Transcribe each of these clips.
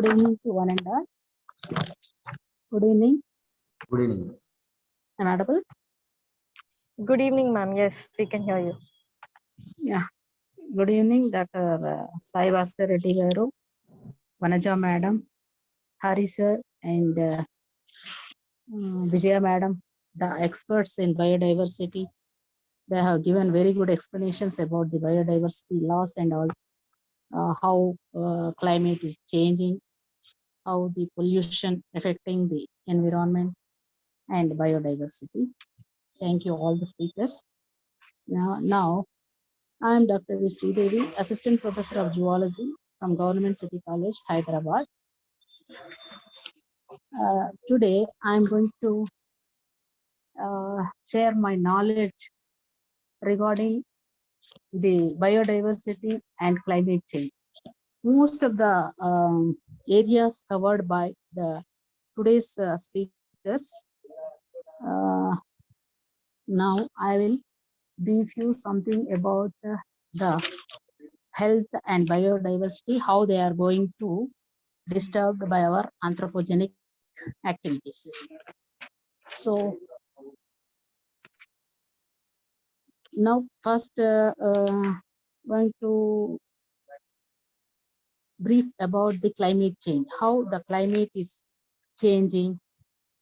Good evening to one and all. Good evening. Good evening. Am I audible? Good evening, ma'am. Yes, we can hear you. Yeah. Good evening, Dr. Sai Bhaskar Reddy Garu, Vanaja Madam, Hari Sir, and Vijaya Madam, the experts in biodiversity. They have given very good explanations about the biodiversity loss and all, how climate is changing, how the pollution affecting the environment and biodiversity. Thank you all the speakers. Now I am Dr. Sreedevi, Assistant Professor of Zoology from Government City College, Hyderabad. Today I am going to share my knowledge regarding the biodiversity and climate change. Most of the areas covered by the today's speakers. Now I will brief you something about the health and biodiversity, how they are going to disturbed by our anthropogenic activities. So now first going to brief about the climate change, how the climate is changing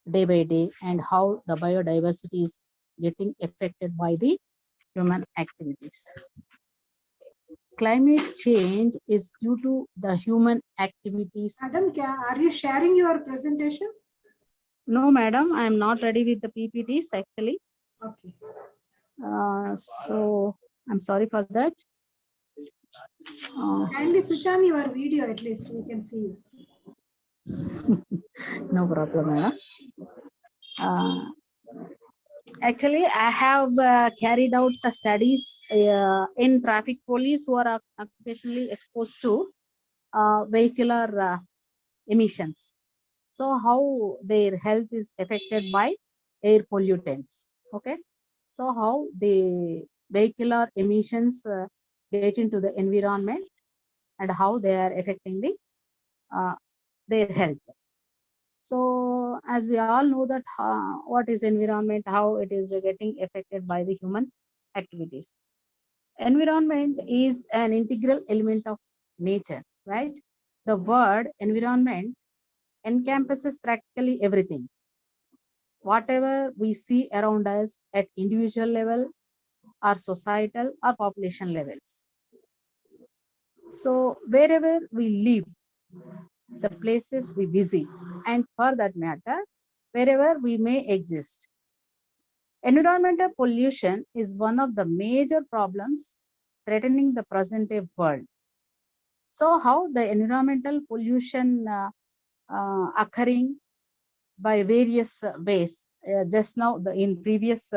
day by day and how the biodiversity is getting affected by the human activities. Climate change is due to the human activities. Madam, are you sharing your presentation? No, madam, I am not ready with the PPTs actually. Okay. So I'm sorry for that. Kindly switch on your video, at least we can see you. No problem, madam. Actually, I have carried out the studies in traffic police who are occasionally exposed to vehicular emissions. So how their health is affected by air pollutants. Okay. So how the vehicular emissions get into the environment and how they are affecting the their health. So as we all know that what is environment, how it is getting affected by the human activities. Environment is an integral element of nature, right? The word environment encompasses practically everything. Whatever we see around us at individual level or societal or population levels. So wherever we live, the places we visit, and for that matter, wherever we may exist. Environmental pollution is one of the major problems threatening the present-day world. So how the environmental pollution occurring by various ways. Just now, in previous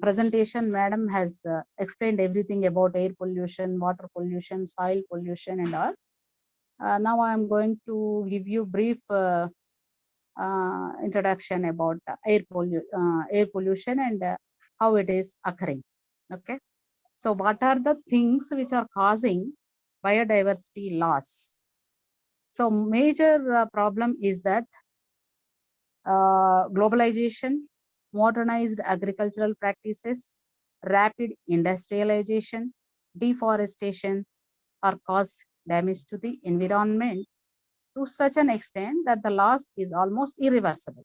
presentation, madam has explained everything about air pollution, water pollution, soil pollution and all. Now I am going to give you brief introduction about air pollution and how it is occurring. Okay. So what are the things which are causing biodiversity loss? So major problem is that globalization, modernized agricultural practices, rapid industrialization, deforestation are cause damage to the environment to such an extent that the loss is almost irreversible.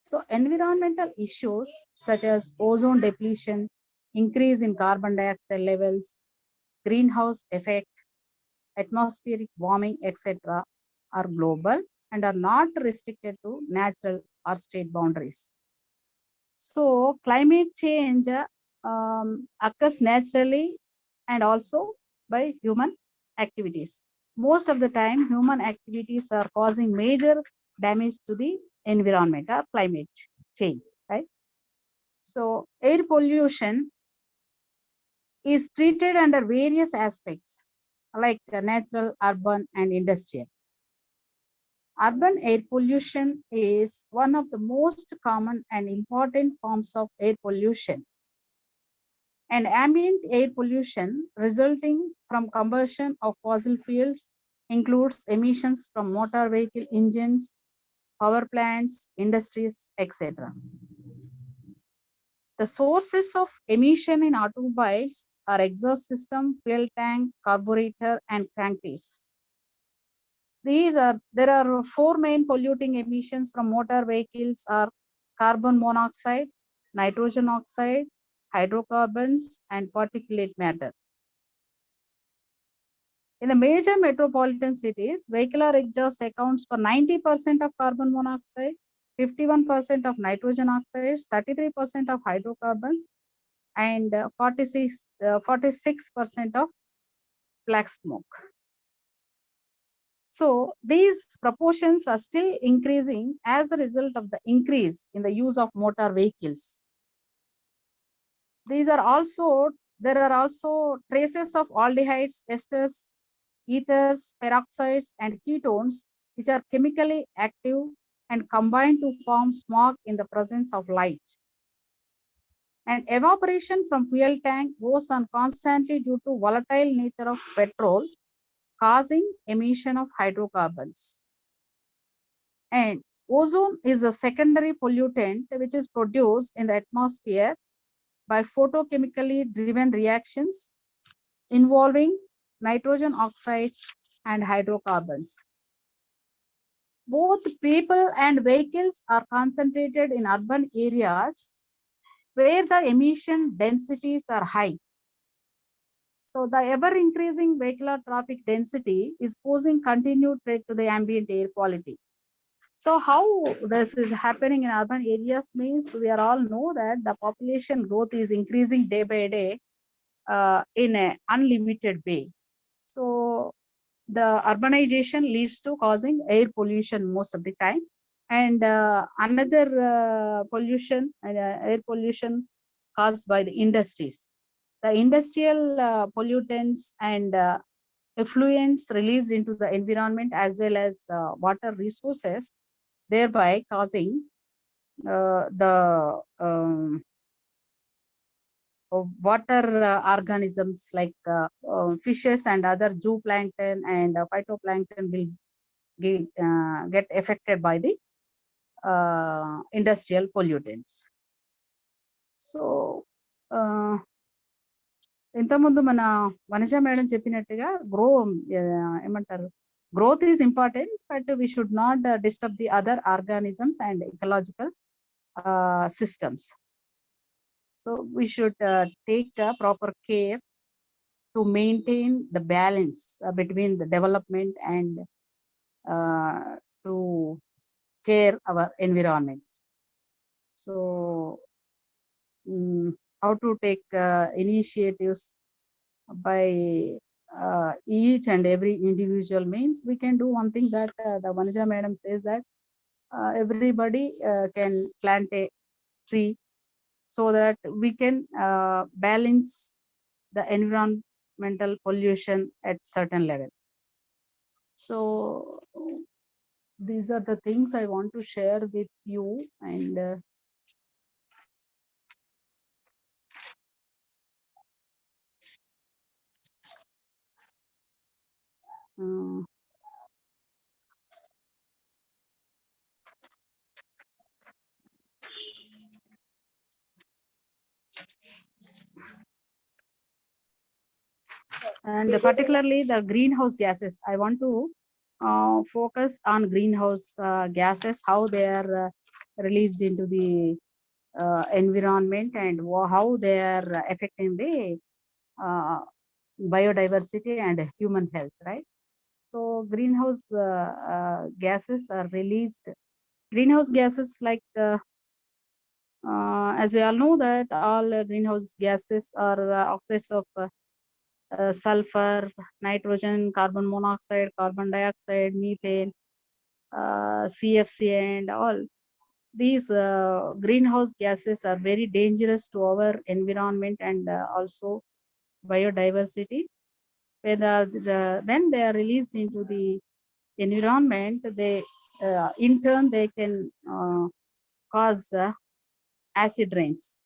So environmental issues such as ozone depletion, increase in carbon dioxide levels, greenhouse effect, atmospheric warming, etc. are global and are not restricted to natural or state boundaries. So climate change occurs naturally and also by human activities. Most of the time, human activities are causing major damage to the environment or climate change, right? So air pollution is treated under various aspects like natural, urban, and industrial. Urban air pollution is one of the most common and important forms of air pollution. And ambient air pollution resulting from combustion of fossil fuels, includes emissions from motor vehicle engines, power plants, industries, etc. The sources of emission in automobiles are exhaust system, fuel tank, carburetor, and crankcase. There are four main polluting emissions from motor vehicles are carbon monoxide, nitrogen oxide, hydrocarbons, and particulate matter. In the major metropolitan cities, vehicular exhaust accounts for 90% of carbon monoxide, 51% of nitrogen oxides, 33% of hydrocarbons, and 46% of black smoke. So these proportions are still increasing as a result of the increase in the use of motor vehicles. There are also traces of aldehydes, esters, ethers, peroxides, and ketones, which are chemically active and combine to form smog in the presence of light. And evaporation from fuel tank goes on constantly due to volatile nature of petrol, causing emission of hydrocarbons. And ozone is a secondary pollutant which is produced in the atmosphere by photochemically driven reactions involving nitrogen oxides and hydrocarbons. Both people and vehicles are concentrated in urban areas where the emission densities are high. So the ever increasing vehicular traffic density is posing continued threat to the ambient air quality. So how this is happening in urban areas means we are all know that the population growth is increasing day by day in an unlimited way. So the urbanization leads to causing air pollution most of the time. And another air pollution caused by the industries. The industrial pollutants and effluents released into the environment as well as water resources, thereby causing the water organisms like fishes and other zooplankton and phytoplankton will get affected by the industrial pollutants. So ఇంతకుముందు మన Vanaja madam చెప్పినట్టుగా ఏమంటారు growth is important, but we should not disturb the other organisms and ecological systems. So we should take proper care to maintain the balance between the development and to care our environment. So how to take initiatives by each and every individual means we can do one thing that the Vanija madam says that everybody can plant a tree so that we can balance the environmental pollution at certain level. So these are the things I want to share with you. And and particularly the greenhouse gases. I want to focus on greenhouse gases, how they are released into the environment and how they are affecting the biodiversity and human health, right? So greenhouse gases are released. Greenhouse gases like as we all know that all greenhouse gases are oxides of sulfur, nitrogen, carbon monoxide, carbon dioxide, methane, CFC, and all. These greenhouse gases are very dangerous to our environment and also biodiversity. When they are released into the environment, they in turn they can cause acid rains.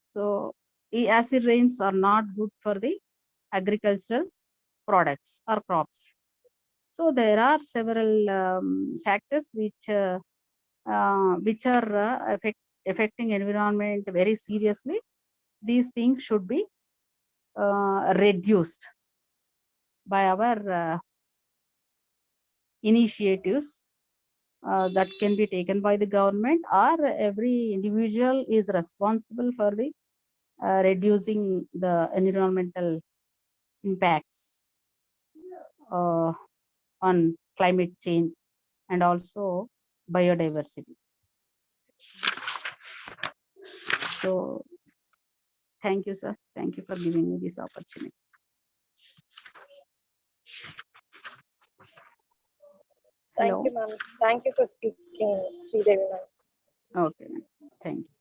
So acid rains are not good for the agricultural products or crops. So there are several factors which are affecting environment very seriously. These things should be reduced by our initiatives that can be taken by the government, or every individual is responsible for the reducing the environmental impacts on climate change and also biodiversity. So thank you, sir. Thank you for giving me this opportunity. Thank Hello. you, ma'am. Thank you for speaking, Sreedevi, ma'am. Okay, ma'am. Thank you.